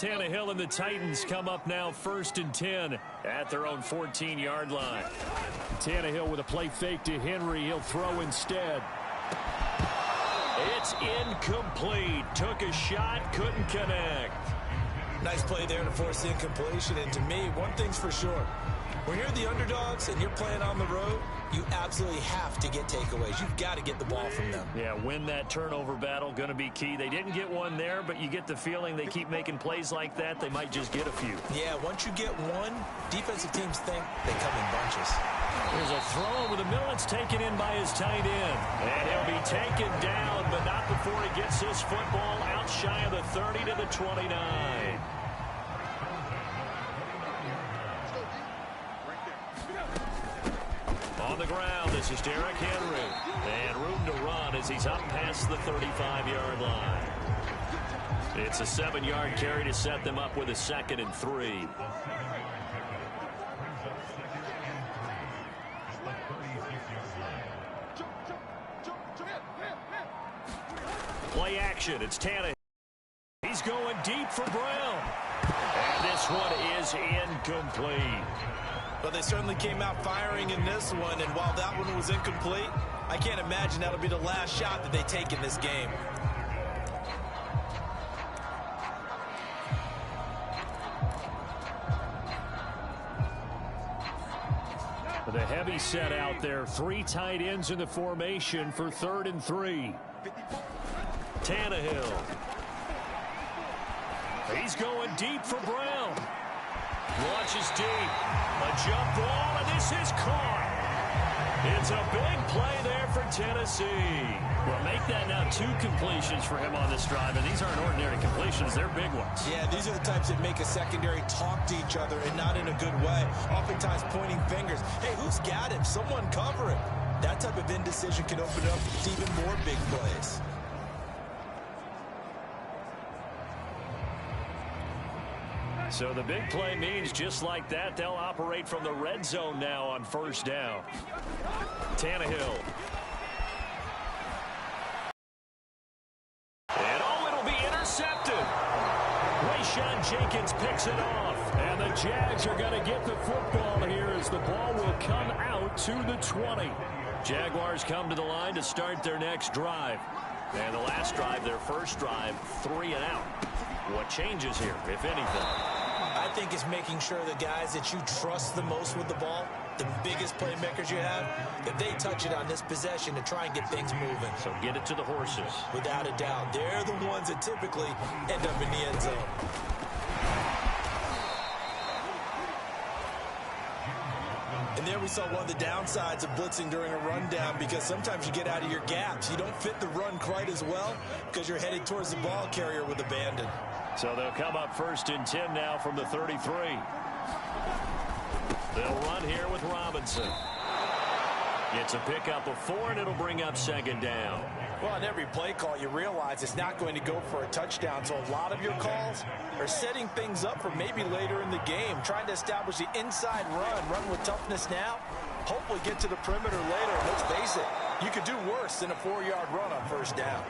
Tannehill and the Titans come up now 1st and 10 at their own 14-yard line. Tannehill with a play fake to Henry. He'll throw instead. It's incomplete. Took a shot, couldn't connect. Nice play there to force the incompletion. And to me, one thing's for sure. When you're the underdogs and you're playing on the road, you absolutely have to get takeaways. You've got to get the ball from them. Yeah, win that turnover battle, going to be key. They didn't get one there, but you get the feeling they keep making plays like that, they might just get a few. Yeah, once you get one, defensive teams think they come in bunches. There's a throw over the middle. It's taken in by his tight end. And he'll be taken down, but not before he gets this football out shy of the 30 to the 29. On the ground, this is Derrick Henry. And room to run as he's up past the 35-yard line. It's a 7-yard carry to set them up with a 2nd and 3. Play action. It's Tannehill. He's going deep for Brown. And this one is incomplete. Well, they certainly came out firing in this one, and while that one was incomplete, I can't imagine that'll be the last shot that they take in this game. The heavy set out there. 3 tight ends in the formation for 3rd and 3. Tannehill. He's going deep for Brown. Launches deep. A jump ball, and this is caught. It's a big play there for Tennessee. Well, make that now 2 completions for him on this drive, and these aren't ordinary completions. They're big ones. Yeah, these are the types that make a secondary talk to each other, and not in a good way. Oftentimes pointing fingers. Hey, who's got him? Someone cover him. That type of indecision can open up to even more big plays. So the big play means just like that, they'll operate from the red zone now on 1st down. Tannehill. And it'll be intercepted. Rayshawn Jenkins picks it off. And the Jags are going to get the football here as the ball will come out to the 20. Jaguars come to the line to start their next drive. And the last drive, their first drive, 3 and out. What changes here, if anything? I think it's making sure the guys that you trust the most with the ball, the biggest playmakers you have, that they touch it on this possession to try and get things moving. So get it to the horses. Without a doubt. They're the ones that typically end up in the end zone. And there we saw one of the downsides of blitzing during a rundown, because sometimes you get out of your gaps. You don't fit the run quite as well because you're headed towards the ball carrier with abandon. So they'll come up 1st and 10 now from the 33. They'll run here with Robinson. It's a pickup of 4, and it'll bring up 2nd down. Well, on every play call, you realize it's not going to go for a touchdown. So a lot of your calls are setting things up for maybe later in the game, trying to establish the inside run with toughness now, hopefully get to the perimeter later. Let's face it, you could do worse than a 4-yard run on 1st down.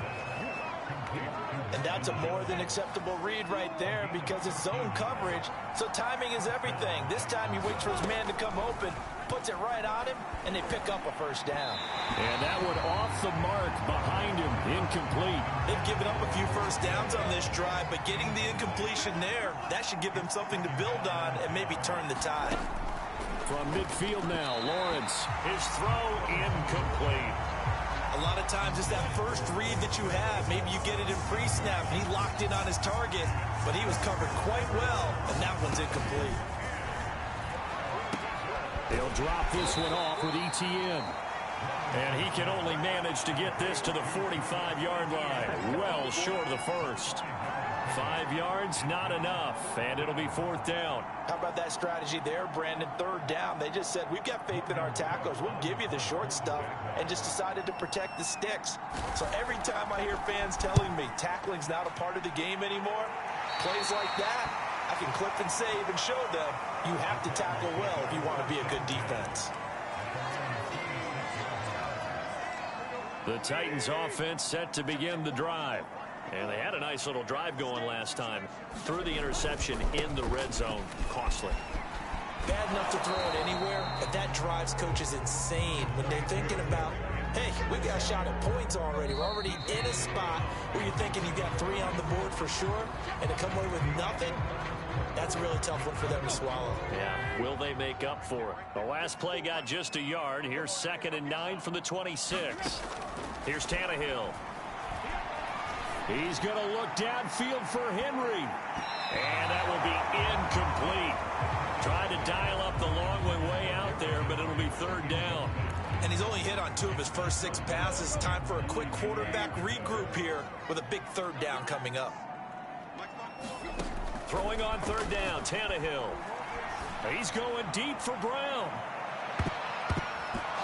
And that's a more than acceptable read right there, because it's zone coverage, so timing is everything. This time he waits for his man to come open, puts it right on him, and they pick up a 1st down. And that one off the mark behind him, incomplete. They've given up a few 1st downs on this drive, but getting the incompletion there, that should give them something to build on and maybe turn the tide. From midfield now, Lawrence. His throw incomplete. A lot of times it's that first read that you have. Maybe you get it in pre-snap, and he locked in on his target, but he was covered quite well, and that one's incomplete. They'll drop this one off with ETN. And he can only manage to get this to the 45-yard line. Well short of the first. 5 yards, not enough, and it'll be 4th down. How about that strategy there, Brandon? 3rd down. They just said, we've got faith in our tackles. We'll give you the short stuff, and just decided to protect the sticks. So every time I hear fans telling me tackling's not a part of the game anymore, plays like that, I can clip and save and show them you have to tackle well if you want to be a good defense. The Titans offense set to begin the drive. And they had a nice little drive going last time. Threw the interception in the red zone. Costly. Bad enough to throw it anywhere, but that drives coaches insane when they're thinking about, hey, we got a shot at points already. We're already in a spot where you're thinking you got 3 on the board for sure, and to come away with nothing, that's a really tough one for them to swallow. Yeah, will they make up for it? The last play got just a yard. Here's 2nd and 9 from the 26. Here's Tannehill. He's going to look downfield for Henry. And that will be incomplete. Tried to dial up the long way out there, but it'll be 3rd down. And he's only hit on 2 of his first 6 passes. Time for a quick quarterback regroup here with a big 3rd down coming up. Throwing on 3rd down, Tannehill. He's going deep for Brown.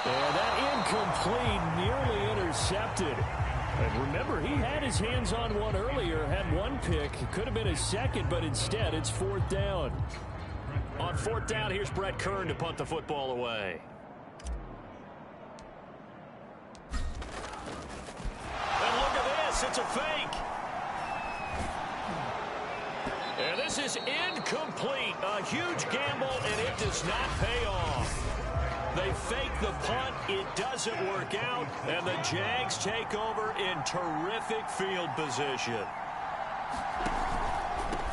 And that incomplete, nearly intercepted. And remember, he had his hands on one earlier, had 1 pick. It could have been his 2nd, but instead it's 4th down. On 4th down, here's Brett Kern to punt the football away. And look at this, it's a fake. And this is incomplete. A huge gamble, and it does not pay off. They fake the punt. It doesn't work out, and the Jags take over in terrific field position.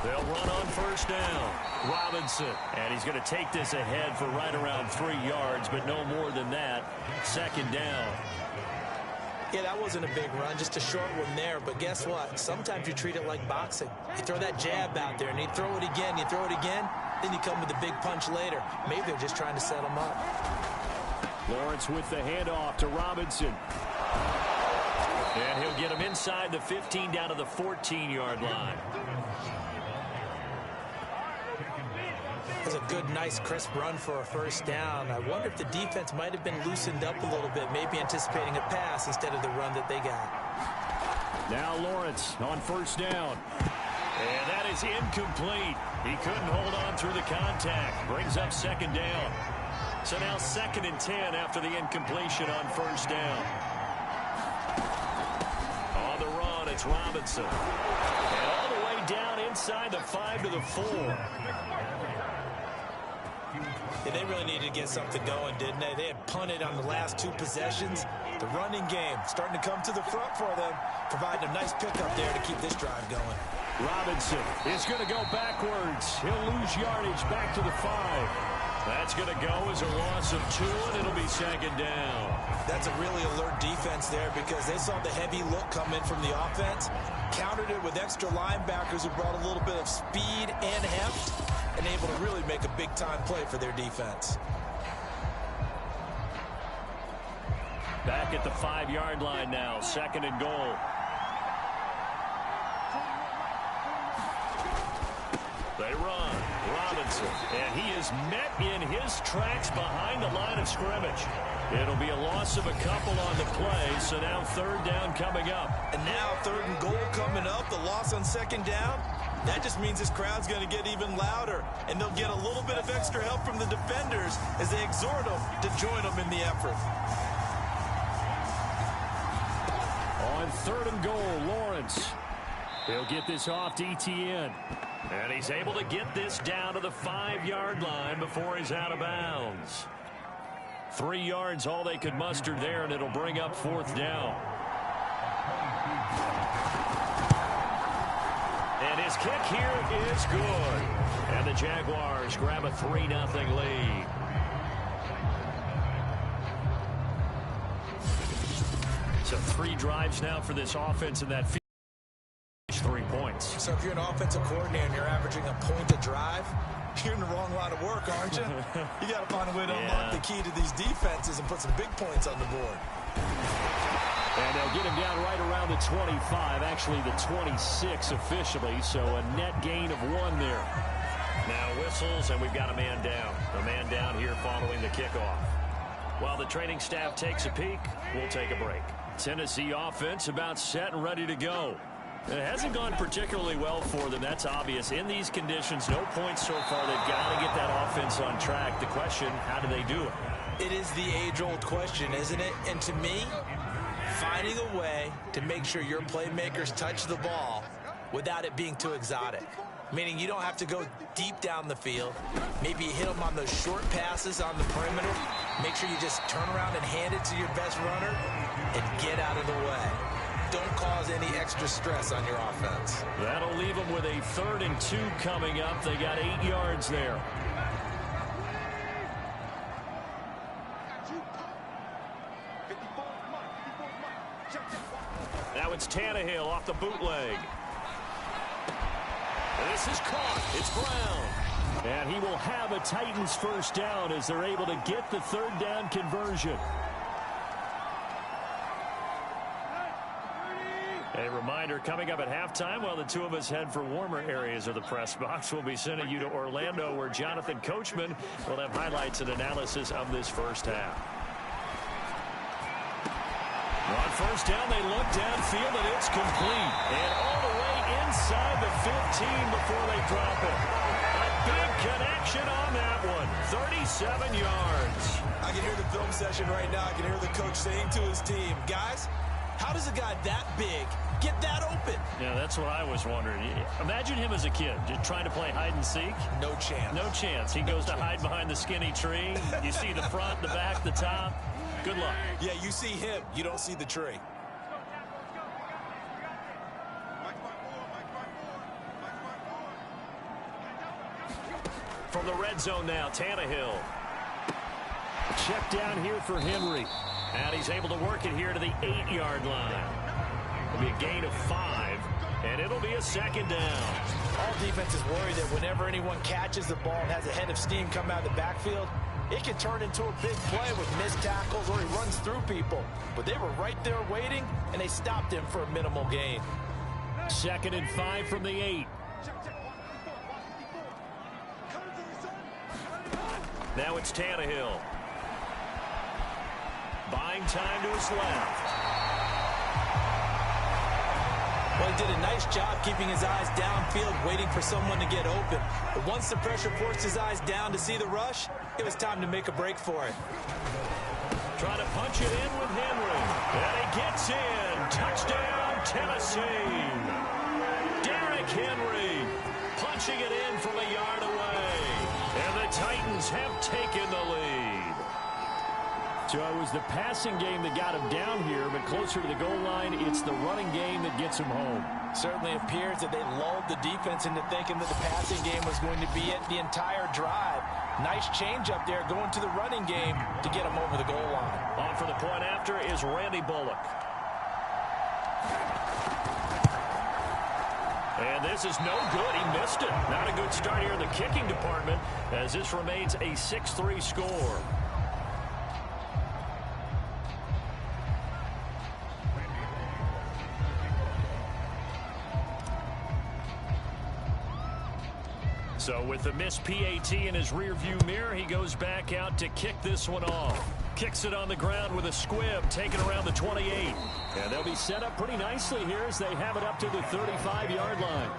They'll run on 1st down. Robinson, and he's going to take this ahead for right around 3 yards, but no more than that. 2nd down. Yeah, that wasn't a big run, just a short one there. But guess what? Sometimes you treat it like boxing. You throw that jab out there, and you throw it again, you throw it again, then you come with a big punch later. Maybe they're just trying to set them up. Lawrence with the handoff to Robinson. And he'll get him inside the 15 down to the 14-yard line. That's a good, nice, crisp run for a 1st down. I wonder if the defense might have been loosened up a little bit, maybe anticipating a pass instead of the run that they got. Now Lawrence on 1st down. And that is incomplete. He couldn't hold on through the contact. Brings up 2nd down. So now 2nd and 10 after the incompletion on 1st down. On the run, it's Robinson. And all the way down inside the 5 to the 4. Yeah, they really needed to get something going, didn't they? They had punted on the last 2 possessions. The running game starting to come to the front for them, providing a nice pickup there to keep this drive going. Robinson is going to go backwards. He'll lose yardage back to the 5. That's going to go as a loss of 2, and it'll be 2nd down. That's a really alert defense there because they saw the heavy look come in from the offense, countered it with extra linebackers who brought a little bit of speed and heft, and able to really make a big-time play for their defense. Back at the 5-yard line now, 2nd and goal. They run. Robinson, and he is met in his tracks behind the line of scrimmage. It'll be a loss of a couple on the play, so now 3rd down coming up. And now 3rd and goal coming up, the loss on 2nd down. That just means this crowd's going to get even louder, and they'll get a little bit of extra help from the defenders as they exhort them to join them in the effort. On 3rd and goal, Lawrence. He'll get this off to ETN. And he's able to get this down to the 5-yard line before he's out of bounds. 3 yards, all they could muster there, and it'll bring up 4th down. And his kick here is good. And the Jaguars grab a 3-0 lead. So 3 drives now for this offense in that 3 points. So if you're an offensive coordinator and you're averaging a point a drive, you're in the wrong line of work, aren't you? You got to find a way to unlock the key to these defenses and put some big points on the board. And they'll get him down right around the 25, actually the 26 officially, so a net gain of 1 there. Now whistles, and we've got a man down. A man down here following the kickoff. While the training staff takes a peek, we'll take a break. Tennessee offense about set and ready to go. It hasn't gone particularly well for them, that's obvious. In these conditions, no points so far. They've got to get that offense on track. The question, how do they do it? It is the age-old question, isn't it? And to me, finding a way to make sure your playmakers touch the ball without it being too exotic. Meaning you don't have to go deep down the field. Maybe you hit them on those short passes on the perimeter. Make sure you just turn around and hand it to your best runner and get out of the way. Don't cause any extra stress on your offense. That'll leave them with a 3rd and 2 coming up. They got 8 yards there. Now it's Tannehill off the bootleg. This is caught. It's Brown. And he will have a Titans first down as they're able to get the 3rd down conversion. A reminder, coming up at halftime, while the two of us head for warmer areas of the press box, we'll be sending you to Orlando, where Jonathan Coachman will have highlights and analysis of this first half. On first down, they look downfield, and it's complete. And all the way inside the 15 before they drop it. A big connection on that one. 37 yards. I can hear the film session right now. I can hear the coach saying to his team, guys, how does a guy that big get that open? Yeah, that's what I was wondering. Imagine him as a kid, just trying to play hide and seek. No chance. No chance. He goes to hide behind the skinny tree. You see the front, the back, the top. Good luck. Yeah, you see him. You don't see the tree. From the red zone now, Tannehill. Check down here for Henry. And he's able to work it here to the 8-yard line. It'll be a gain of 5, and it'll be a 2nd down. All defenses worry that whenever anyone catches the ball and has a head of steam come out of the backfield, it can turn into a big play with missed tackles or he runs through people. But they were right there waiting, and they stopped him for a minimal gain. 2nd and 5 from the 8. Now it's Tannehill. Buying time to his left. Well, he did a nice job keeping his eyes downfield, waiting for someone to get open. But once the pressure forced his eyes down to see the rush, it was time to make a break for it. Trying to punch it in with Henry. And he gets in. Touchdown, Tennessee. Derrick Henry punching it in from a yard away. And the Titans have taken the lead. So it was the passing game that got him down here, but closer to the goal line, it's the running game that gets him home. Certainly appears that they lulled the defense into thinking that the passing game was going to be it the entire drive. Nice change up there going to the running game to get him over the goal line. On for the point after is Randy Bullock. And this is no good. He missed it. Not a good start here in the kicking department as this remains a 6-3 score. So with the missed PAT in his rearview mirror, he goes back out to kick this one off. Kicks it on the ground with a squib, taken around the 28. And they'll be set up pretty nicely here as they have it up to the 35-yard line.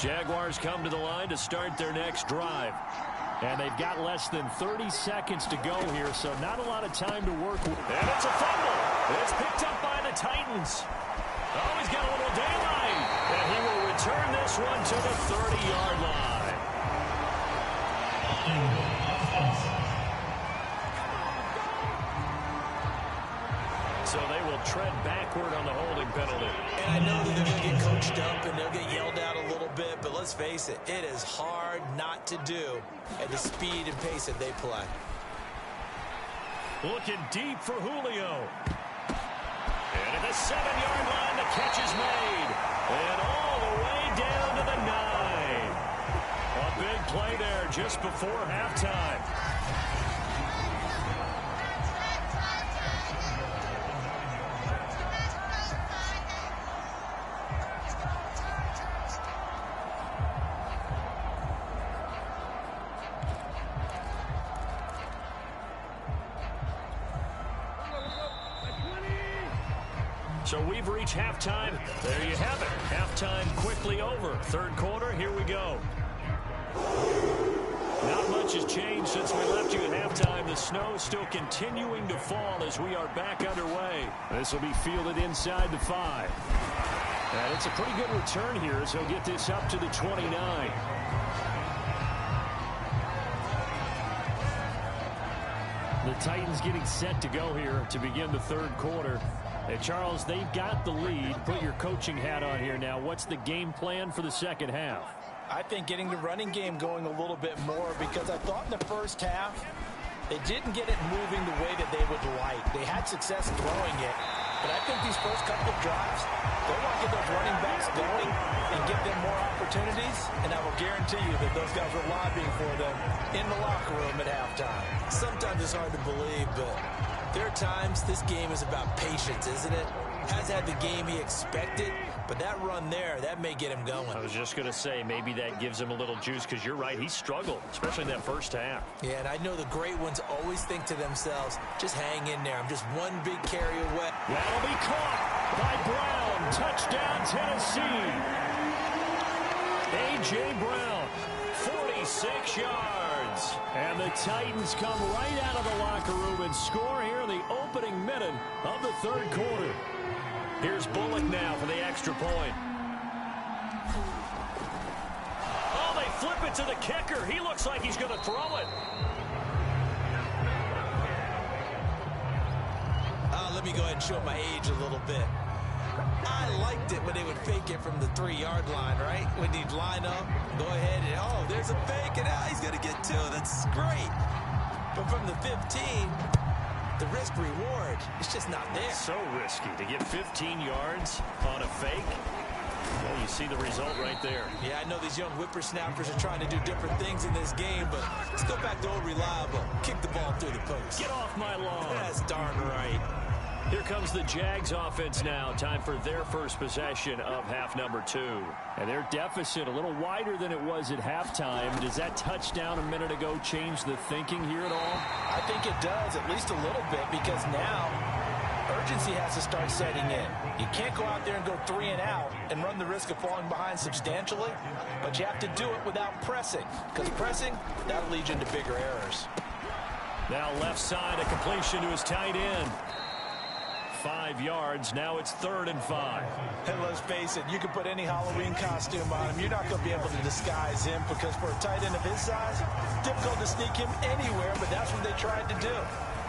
Jaguars come to the line to start their next drive. And they've got less than 30 seconds to go here, so not a lot of time to work with. And it's a fumble. It's picked up by the Titans. Oh, he's got a little daylight. And he will return this one to the 30-yard line. So they will tread backward on the holding penalty. And I know that they're going to get coached up and they'll get yelled at a little bit, but let's face it, it is hard not to do at the speed and pace that they play. Looking deep for Julio. And at the 7-yard line, the catch is made. And all the way down to the 9. A big play there just before halftime. So we've reached halftime. There you have it. Halftime quickly over. Third quarter, here we go. Not much has changed since we left you at halftime. The snow is still continuing to fall as we are back underway. This will be fielded inside the 5. And it's a pretty good return here as he'll get this up to the 29. The Titans getting set to go here to begin the third quarter. Hey, Charles, they've got the lead. Put your coaching hat on here now. What's the game plan for the second half? I think getting the running game going a little bit more, because I thought in the first half they didn't get it moving the way that they would like. They had success throwing it, but I think these first couple of drives, they want to get those running backs going and give them more opportunities, and I will guarantee you that those guys were lobbying for them in the locker room at halftime. Sometimes it's hard to believe, but there are times this game is about patience, isn't it? Has had the game he expected, but that run there, that may get him going. I was just going to say, maybe that gives him a little juice, because you're right, he struggled, especially in that first half. Yeah, and I know the great ones always think to themselves, just hang in there. I'm just one big carry away. That'll be caught by Brown. Touchdown, Tennessee. A.J. Brown, 46 yards. And the Titans come right out of the locker room and score here in the opening minute of the third quarter. Here's Bullock now for the extra point. Oh, they flip it to the kicker. He looks like he's going to throw it. Let me go ahead and show my age a little bit. I liked it when they would fake it from the 3-yard line, right? When he'd line up, go ahead and, oh, there's a fake, and he's going to get 2. That's great. But from the 15... the risk-reward, it's just not there. So risky to get 15 yards on a fake. Well, you see the result right there. Yeah, I know these young whippersnappers are trying to do different things in this game, but let's go back to old reliable. Kick the ball through the post. Get off my lawn. That's darn right. Here comes the Jags offense now. Time for their first possession of half number 2. And their deficit a little wider than it was at halftime. Does that touchdown a minute ago change the thinking here at all? I think it does, at least a little bit, because now urgency has to start setting in. You can't go out there and go 3 and out and run the risk of falling behind substantially, but you have to do it without pressing, because pressing, that'll lead you into bigger errors. Now left side, a completion to his tight end. 5 yards. Now it's 3rd and 5. And let's face it, you can put any Halloween costume on him. You're not going to be able to disguise him, because for a tight end of his size, difficult to sneak him anywhere, but that's what they tried to do.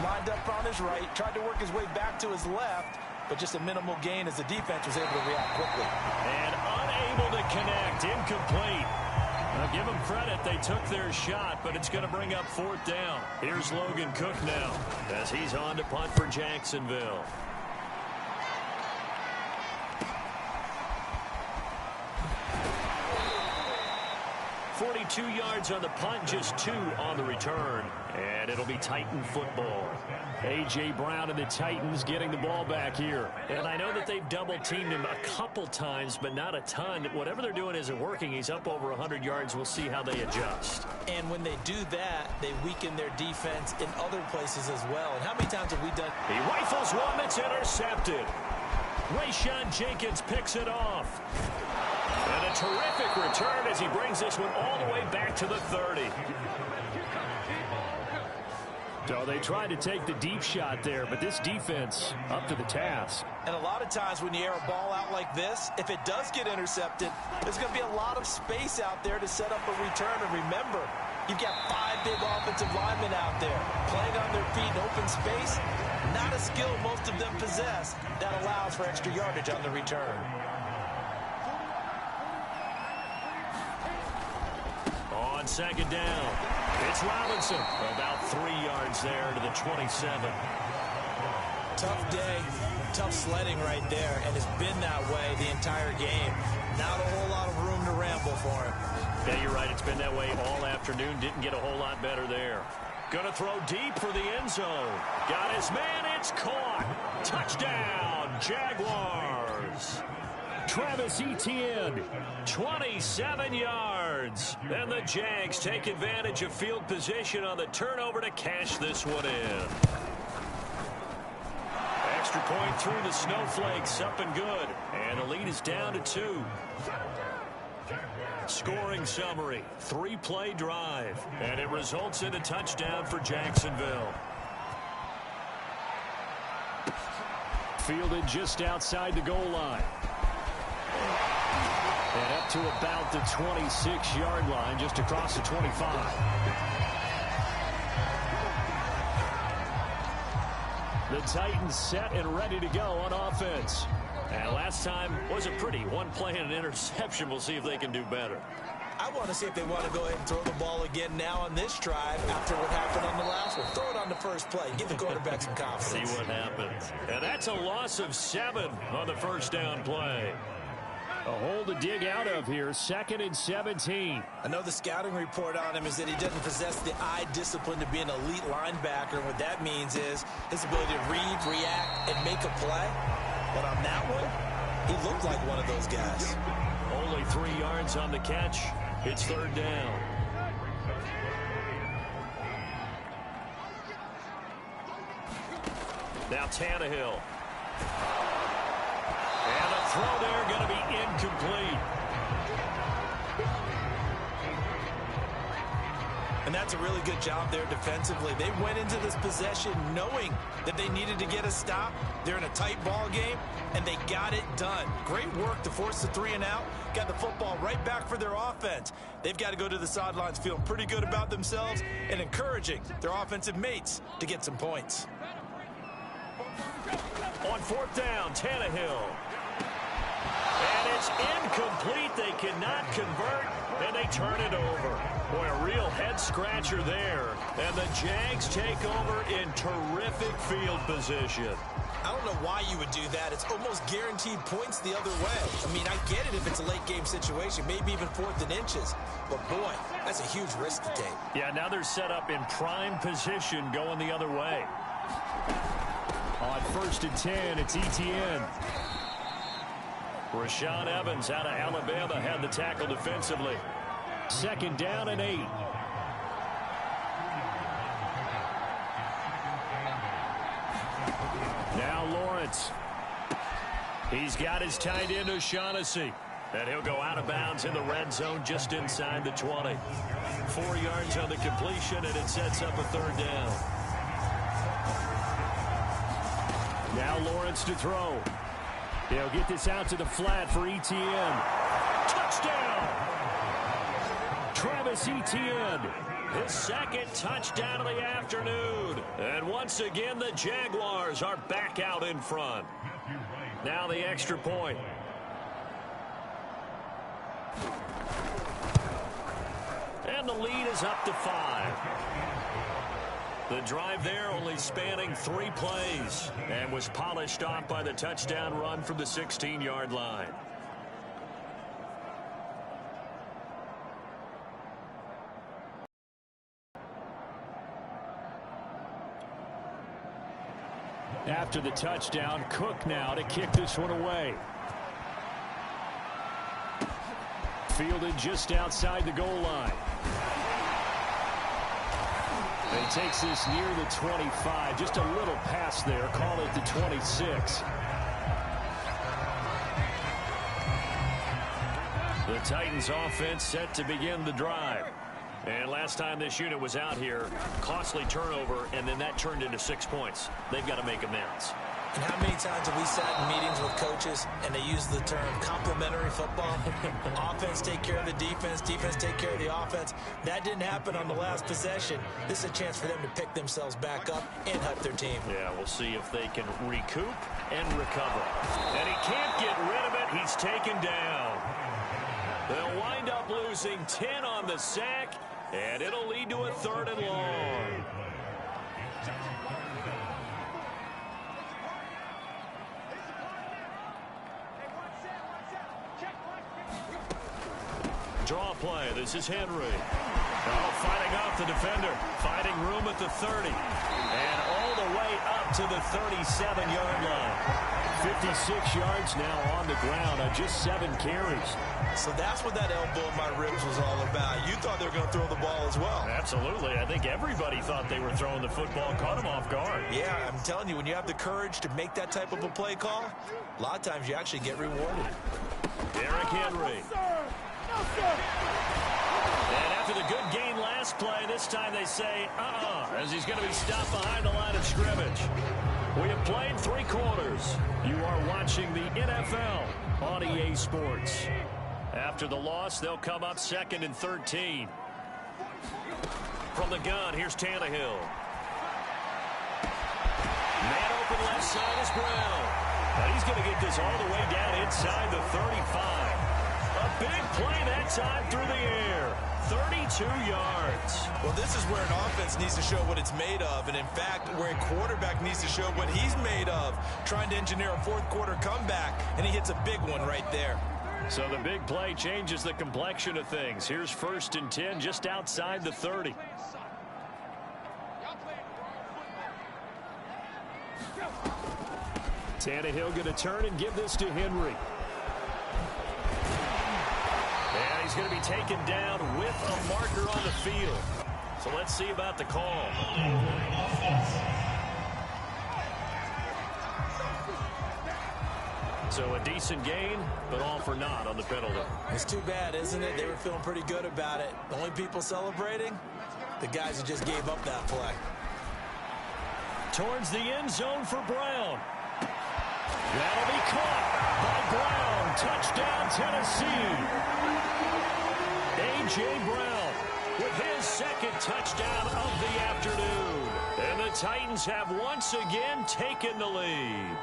Lined up on his right, tried to work his way back to his left, but just a minimal gain as the defense was able to react quickly. And unable to connect. Incomplete. Now give them credit. They took their shot, but it's going to bring up 4th down. Here's Logan Cook now as he's on to punt for Jacksonville. 42 yards on the punt, just 2 on the return. And it'll be Titan football. A.J. Brown and the Titans getting the ball back here. And I know that they've double-teamed him a couple times, but not a ton. Whatever they're doing isn't working. He's up over 100 yards. We'll see how they adjust. And when they do that, they weaken their defense in other places as well. And how many times have we done? He rifles one that's intercepted. Rayshawn Jenkins picks it off. And a terrific return as he brings this one all the way back to the 30. So they tried to take the deep shot there, but this defense up to the task. And a lot of times when you air a ball out like this, if it does get intercepted, there's going to be a lot of space out there to set up a return. And remember, you've got 5 big offensive linemen out there playing on their feet in open space. Not a skill most of them possess that allows for extra yardage on the return. On 2nd down, it's Robinson. About 3 yards there to the 27. Tough day, tough sledding right there, and it's been that way the entire game. Not a whole lot of room to ramble for him. Yeah, you're right. It's been that way all afternoon. Didn't get a whole lot better there. Gonna throw deep for the end zone. Got his man. It's caught. Touchdown, Jaguars. Travis Etienne, 27 yards. And the Jags take advantage of field position on the turnover to cash this one in. Extra point through the snowflakes, up and good. And the lead is down to 2. Scoring summary, 3-play drive, and it results in a touchdown for Jacksonville. Fielded just outside the goal line. And up to about the 26-yard line, just across the 25. The Titans set and ready to go on offense. And last time was a pretty one play and an interception. We'll see if they can do better. I want to see if they want to go ahead and throw the ball again now on this drive after what happened on the last one. Throw it on the first play. Give the quarterback some confidence. See what happens. And that's a loss of 7 on the first down play. A hole to dig out of here, 2nd and 17. I know the scouting report on him is that he doesn't possess the eye discipline to be an elite linebacker. And what that means is his ability to read, react, and make a play. But on that one, he looked like one of those guys. Only 3 yards on the catch. It's 3rd down. Now Tannehill. And a throw there going to be incomplete. And that's a really good job there defensively. They went into this possession knowing that they needed to get a stop. They're in a tight ball game, and they got it done. Great work to force the 3 and out. Got the football right back for their offense. They've got to go to the sidelines feeling pretty good about themselves and encouraging their offensive mates to get some points. On 4th down, Tannehill. And it's incomplete. They cannot convert, and they turn it over. Boy, a real head-scratcher there. And the Jags take over in terrific field position. I don't know why you would do that. It's almost guaranteed points the other way. I mean, I get it if it's a late-game situation, maybe even 4th and inches. But, boy, that's a huge risk to take. Yeah, now they're set up in prime position going the other way. On 1st and 10, it's Etienne. Rashaan Evans out of Alabama had the tackle defensively. 2nd down and 8. Now Lawrence. He's got his tight end O'Shaughnessy. And he'll go out of bounds in the red zone just inside the 20. 4 yards on the completion, and it sets up a 3rd down. Now Lawrence to throw. He'll get this out to the flat for Etienne. Touchdown! Travis Etienne, his 2nd touchdown of the afternoon. And once again, the Jaguars are back out in front. Now the extra point. And the lead is up to 5. The drive there only spanning 3 plays and was polished off by the touchdown run from the 16-yard line. After the touchdown, Cook now to kick this one away. Fielded just outside the goal line. And he takes this near the 25. Just a little pass there. Call it the 26. The Titans offense set to begin the drive. And last time this unit was out here, costly turnover, and then that turned into 6 points. They've got to make amends. And how many times have we sat in meetings with coaches and they use the term complementary football? Offense take care of the defense, defense take care of the offense. That didn't happen on the last possession. This is a chance for them to pick themselves back up and help their team. Yeah, we'll see if they can recoup and recover. And he can't get rid of it. He's taken down. They'll wind up losing 10 on the sack, and it'll lead to a 3rd and long. Draw play. This is Henry. Oh, fighting off the defender. Fighting room at the 30. And all the way up to the 37-yard line. 56 yards now on the ground on just 7 carries. So that's what that elbow in my ribs was all about. You thought they were going to throw the ball as well. Absolutely. I think everybody thought they were throwing the football, caught them off guard. Yeah, I'm telling you, when you have the courage to make that type of a play call, a lot of times you actually get rewarded. Derrick Henry. And after the good gain last play, this time they say, as he's going to be stopped behind the line of scrimmage. We have played 3 quarters. You are watching the NFL on EA Sports. After the loss, they'll come up 2nd and 13. From the gun, here's Tannehill. Man open left side is Brown. And he's going to get this all the way down inside the 35. A big play that time through the air. 32 yards. Well, this is where an offense needs to show what it's made of. And, in fact, where a quarterback needs to show what he's made of. Trying to engineer a 4th quarter comeback, and he hits a big one right there. So the big play changes the complexion of things. Here's 1st and 10 just outside the 30. Tannehill going to turn and give this to Henry. And he's going to be taken down with a marker on the field. So let's see about the call. So a decent gain, but all for naught on the penalty. It's too bad, isn't it? They were feeling pretty good about it. The only people celebrating, the guys who just gave up that play. Towards the end zone for Brown. That'll be caught by Brown. Touchdown, Tennessee. A.J. Brown with his 2nd touchdown of the afternoon. And the Titans have once again taken the lead.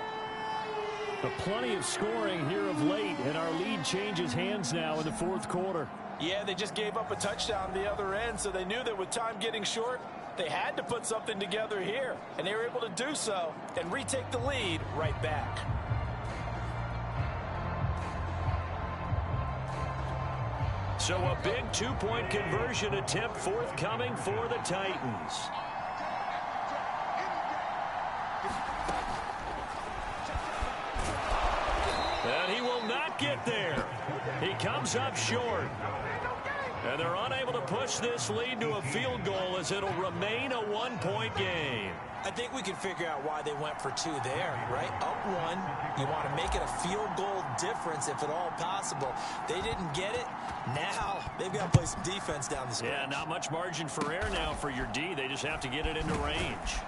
Plenty of scoring here of late, and our lead changes hands now in the 4th quarter. Yeah, they just gave up a touchdown the other end, so they knew that with time getting short, they had to put something together here, and they were able to do so and retake the lead right back. So a big 2-point conversion attempt forthcoming for the Titans. And he will not get there. He comes up short. And they're unable to push this lead to a field goal as it'll remain a 1-point game. I think we can figure out why they went for 2 there, right? Up 1, you want to make it a field goal difference if at all possible. They didn't get it. Now they've got to play some defense down the stretch. Yeah, not much margin for error now for your D. They just have to get it into range.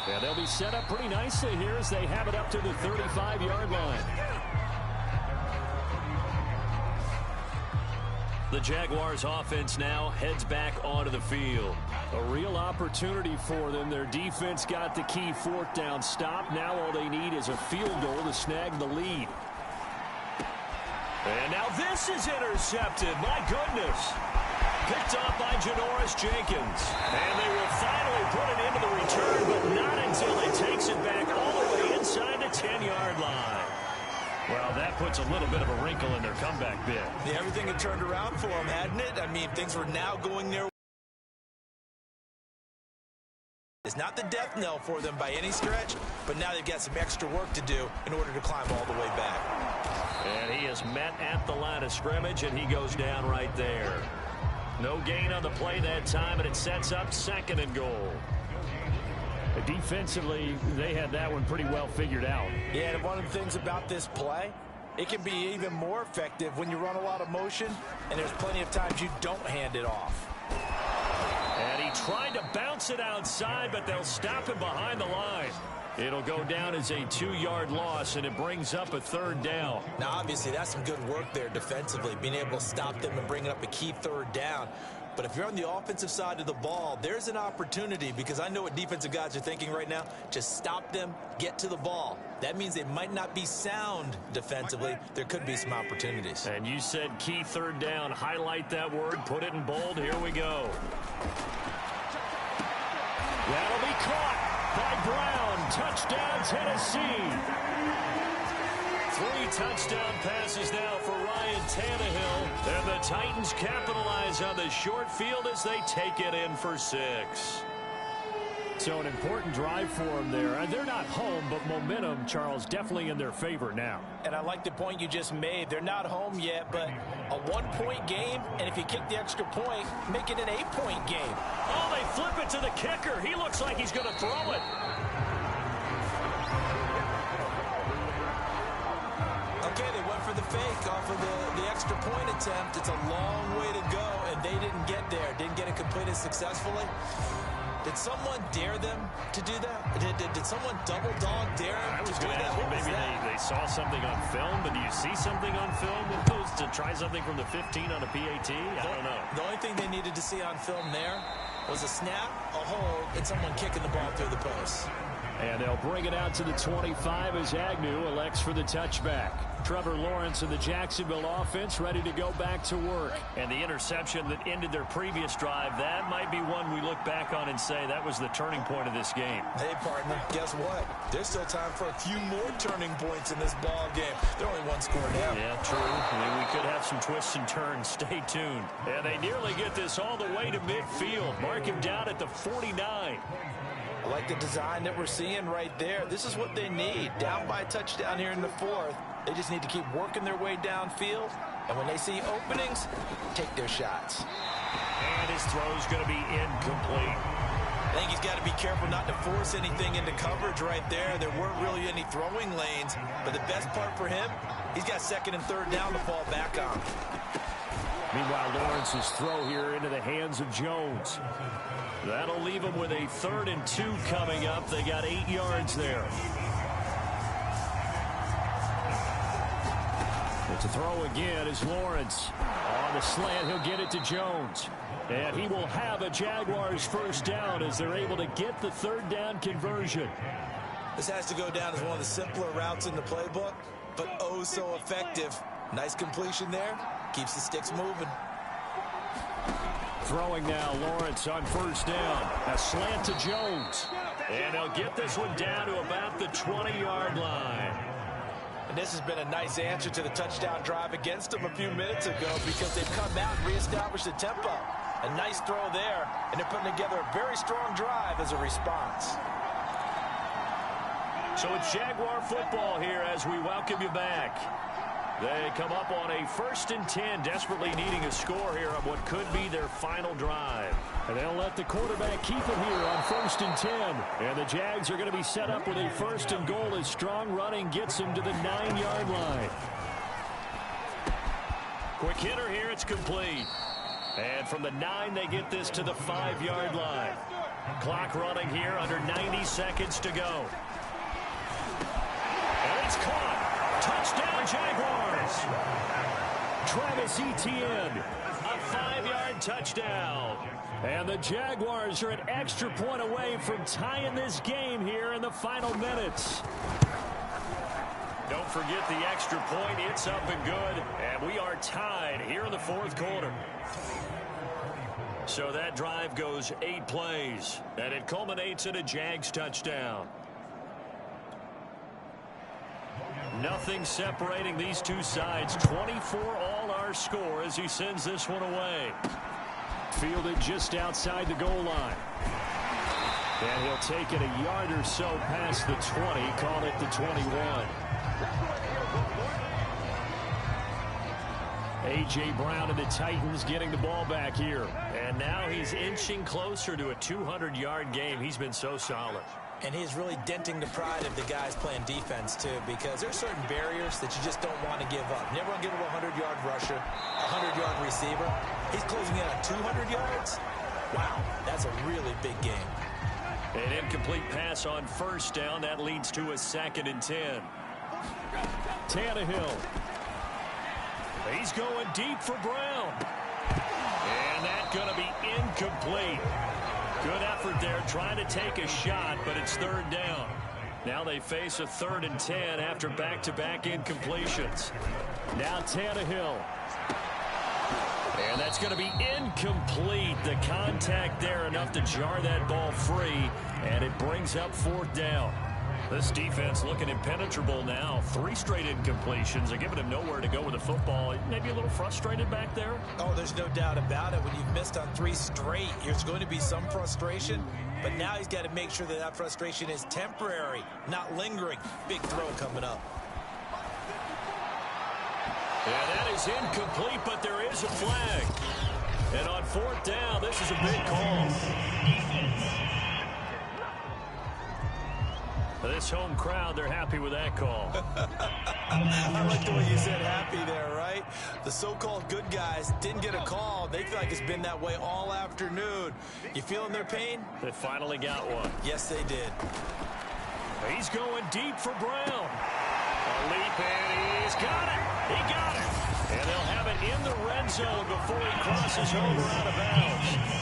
Yeah, they'll be set up pretty nicely here as they have it up to the 35-yard line. The Jaguars offense now heads back onto the field. A real opportunity for them. Their defense got the key 4th down stop. Now all they need is a field goal to snag the lead. And now this is intercepted. My goodness. Picked off by Janoris Jenkins. And they will finally put it into the return, but not until it takes it back all the way inside the 10-yard line. Well, that puts a little bit of a wrinkle in their comeback bid. Yeah, everything had turned around for them, hadn't it? I mean, things were now going their way. It's not the death knell for them by any stretch, but now they've got some extra work to do in order to climb all the way back. And he is met at the line of scrimmage, and he goes down right there. No gain on the play that time, and it sets up 2nd and goal. Defensively, they had that one pretty well figured out. Yeah, and one of the things about this play, it can be even more effective when you run a lot of motion, and there's plenty of times you don't hand it off. And he tried to bounce it outside, but they'll stop him behind the line. It'll go down as a 2-yard loss, and it brings up a 3rd down. Now, obviously, that's some good work there defensively, being able to stop them and bring up a key 3rd down. But if you're on the offensive side of the ball, there's an opportunity, because I know what defensive guys are thinking right now. Just stop them, get to the ball. That means they might not be sound defensively. There could be some opportunities. And you said key 3rd down. Highlight that word. Put it in bold. Here we go. That'll be caught by Brown. Touchdown, Tennessee. 3 touchdown passes now for Ryan Tannehill. And the Titans capitalize on the short field as they take it in for 6. So an important drive for them there. They're not home, but momentum, Charles, definitely in their favor now. And I like the point you just made. They're not home yet, but a 1-point game, and if you kick the extra point, make it an 8-point game. Oh, they flip it to the kicker. He looks like he's going to throw it. Okay, they went for the fake off of the extra point attempt. It's a long way to go, and they didn't get there. Didn't get it completed successfully. Did someone dare them to do that? Did someone double dog dare them I was to do going to that? ask, maybe they saw something on film, but do you see something on film opposed to try something from the 15 on a PAT? I don't know. The only thing they needed to see on film there was a snap, a hold, and someone kicking the ball through the post. And they'll bring it out to the 25 as Agnew elects for the touchback. Trevor Lawrence and the Jacksonville offense ready to go back to work. And the interception that ended their previous drive, that might be one we look back on and say that was the turning point of this game. Hey, partner, guess what? There's still time for a few more turning points in this ball game. They're only one score down. Yeah, true. I mean, we could have some twists and turns. Stay tuned. And they nearly get this all the way to midfield. Mark him down at the 49. I like the design that we're seeing right there. This is what they need. Down by a touchdown here in the fourth. They just need to keep working their way downfield. And when they see openings, take their shots. And his throw's going to be incomplete. I think he's got to be careful not to force anything into coverage right there. There weren't really any throwing lanes. But the best part for him, he's got second and third down to fall back on. Meanwhile, Lawrence's throw here into the hands of Jones. That'll leave him with a 3rd and 2 coming up. They got 8 yards there. But to throw again is Lawrence. On the slant, he'll get it to Jones. And he will have a Jaguars first down as they're able to get the 3rd down conversion. This has to go down as one of the simpler routes in the playbook, but oh so effective. Nice completion there. Keeps the sticks moving. Throwing now, Lawrence on first down. A slant to Jones. And they'll get this one down to about the 20-yard line. And this has been a nice answer to the touchdown drive against them a few minutes ago because they've come out and reestablished the tempo. A nice throw there, and they're putting together a very strong drive as a response. So it's Jaguar football here as we welcome you back. They come up on a 1st and 10, desperately needing a score here on what could be their final drive. And they'll let the quarterback keep it here on 1st and 10. And the Jags are going to be set up with a 1st and goal as strong running gets them to the 9-yard line. Quick hitter here, it's complete. And from the 9, they get this to the 5-yard line. Clock running here, under 90 seconds to go. And it's caught. Touchdown, Jaguars. Travis Etienne, a 5-yard touchdown. And the Jaguars are an extra point away from tying this game here in the final minutes. Don't forget the extra point. It's up and good. And we are tied here in the 4th quarter. So that drive goes 8 plays. And it culminates in a Jags touchdown. Nothing separating these two sides. 24 all our score as he sends this one away. Fielded just outside the goal line. And he'll take it a yard or so past the 20. Call it the 21. A.J. Brown and the Titans getting the ball back here. And now he's inching closer to a 200-yard game. He's been so solid. And he's really denting the pride of the guys playing defense, too, because there's certain barriers that you just don't want to give up. Never want to give up a 100-yard rusher, a 100-yard receiver. He's closing in on 200 yards. Wow, that's a really big game. An incomplete pass on first down. That leads to a 2nd and 10. Tannehill. He's going deep for Brown. And that's going to be incomplete. Good effort there trying to take a shot, but it's 3rd down. Now they face a 3rd and 10 after back-to-back incompletions. Now Tannehill. And that's going to be incomplete. The contact there enough to jar that ball free, and it brings up 4th down. This defense looking impenetrable now. 3 straight incompletions. They're giving him nowhere to go with the football. Maybe a little frustrated back there. Oh, there's no doubt about it. When you've missed on 3 straight, there's going to be some frustration. But now he's got to make sure that that frustration is temporary, not lingering. Big throw coming up. Yeah, that is incomplete, but there is a flag. And on 4th down, this is a big call. This home crowd, they're happy with that call. I like the way you said happy there, right? The so-called good guys didn't get a call. They feel like it's been that way all afternoon. You feeling their pain? They finally got one. Yes, they did. He's going deep for Brown. A leap, and he's got it. He got it. And they'll have it in the red zone before he crosses over out of bounds.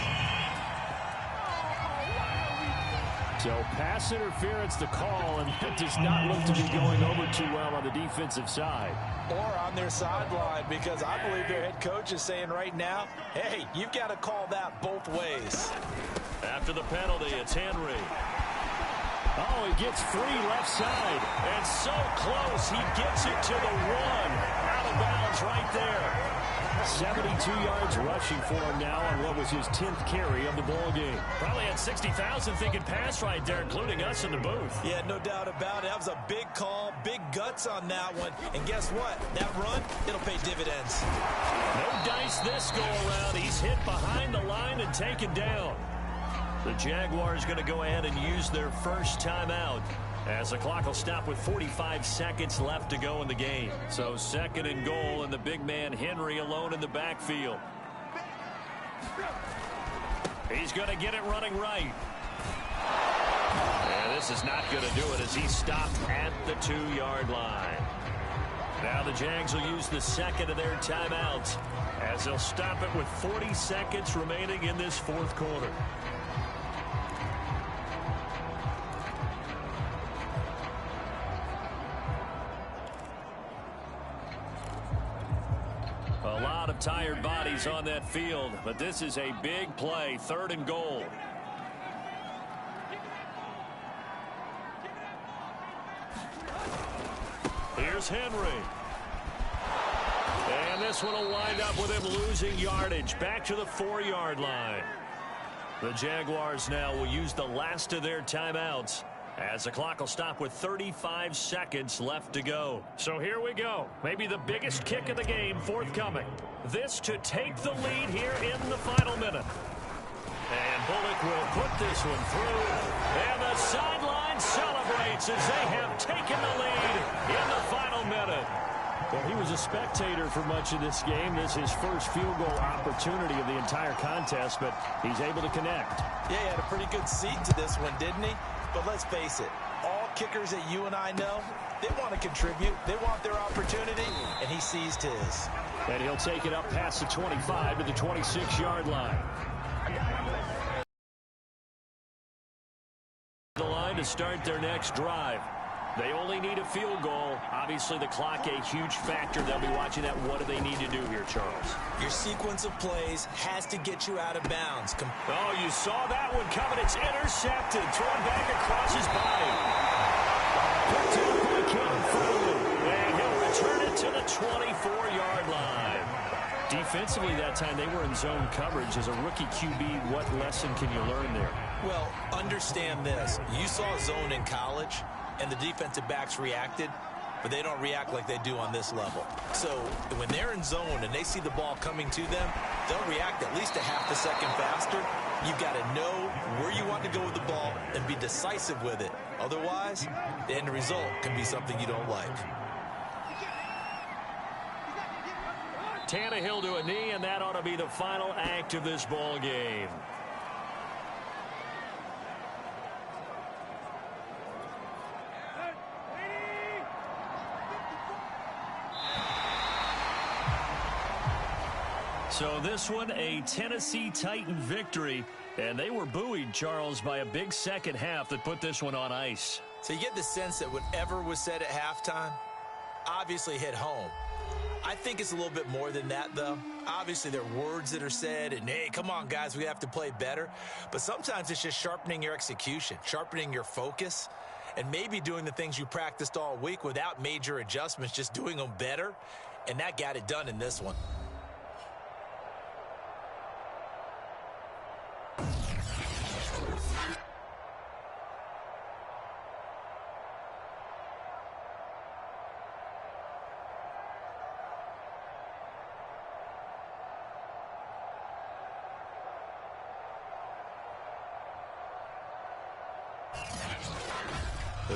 So pass interference the call, and it does not look to be going over too well on the defensive side. Or on their sideline, because I believe their head coach is saying right now, hey, you've got to call that both ways. After the penalty, it's Henry. Oh, he gets free left side. And so close, he gets it to the one. Out of bounds right there. 72 yards rushing for him now on what was his 10th carry of the ball game. Probably had 60,000 thinking pass right there, including us in the booth. Yeah, no doubt about it. That was a big call, big guts on that one. And guess what? That run, it'll pay dividends. No dice this go around. He's hit behind the line and taken down. The Jaguars going to go ahead and use their first timeout, as the clock will stop with 45 seconds left to go in the game. So 2nd and goal, and the big man Henry alone in the backfield. He's going to get it running right. And this is not going to do it as he's stopped at the 2-yard line. Now the Jags will use the 2nd of their timeouts, as they'll stop it with 40 seconds remaining in this 4th quarter. A lot of tired bodies on that field, but this is a big play. 3rd and goal. Here's Henry. And this one will wind up with him losing yardage. Back to the 4-yard line. The Jaguars now will use the last of their timeouts, as the clock will stop with 35 seconds left to go. So here we go. Maybe the biggest kick of the game forthcoming. This to take the lead here in the final minute. And Bullock will put this one through. And the sideline celebrates as they have taken the lead in the final minute. Well, he was a spectator for much of this game. This is his first field goal opportunity of the entire contest, but he's able to connect. Yeah, he had a pretty good seat to this one, didn't he? But let's face it, all kickers that you and I know, they want to contribute. They want their opportunity, and he seized his. And he'll take it up past the 25 to the 26-yard line. The line to start their next drive. They only need a field goal. Obviously, the clock a huge factor. They'll be watching that. What do they need to do here, Charles? Your sequence of plays has to get you out of bounds. Oh, you saw that one coming. It's intercepted. Thrown back across his body. Picked up by Kevin Foley. And he'll return it to the 24-yard line. Defensively that time, they were in zone coverage. As a rookie QB, what lesson can you learn there? Well, understand this. You saw zone in college, and the defensive backs reacted, but they don't react like they do on this level. So when they're in zone and they see the ball coming to them, they'll react at least a half a second faster. You've got to know where you want to go with the ball and be decisive with it. Otherwise, the end result can be something you don't like. Tannehill to a knee, and that ought to be the final act of this ball game. So this one, a Tennessee Titan victory, and they were buoyed, Charles, by a big second half that put this one on ice. So you get the sense that whatever was said at halftime obviously hit home. I think it's a little bit more than that, though. Obviously, there are words that are said, and, hey, come on, guys, we have to play better. But sometimes it's just sharpening your execution, sharpening your focus, and maybe doing the things you practiced all week without major adjustments, just doing them better, and that got it done in this one.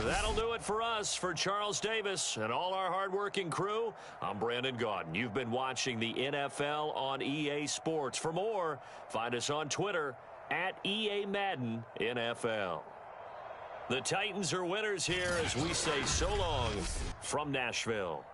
That'll do it for us. For Charles Davis and all our hardworking crew, I'm Brandon Gaudin. You've been watching the NFL on EA Sports. For more, find us on Twitter at EA Madden NFL. The Titans are winners here as we say so long from Nashville.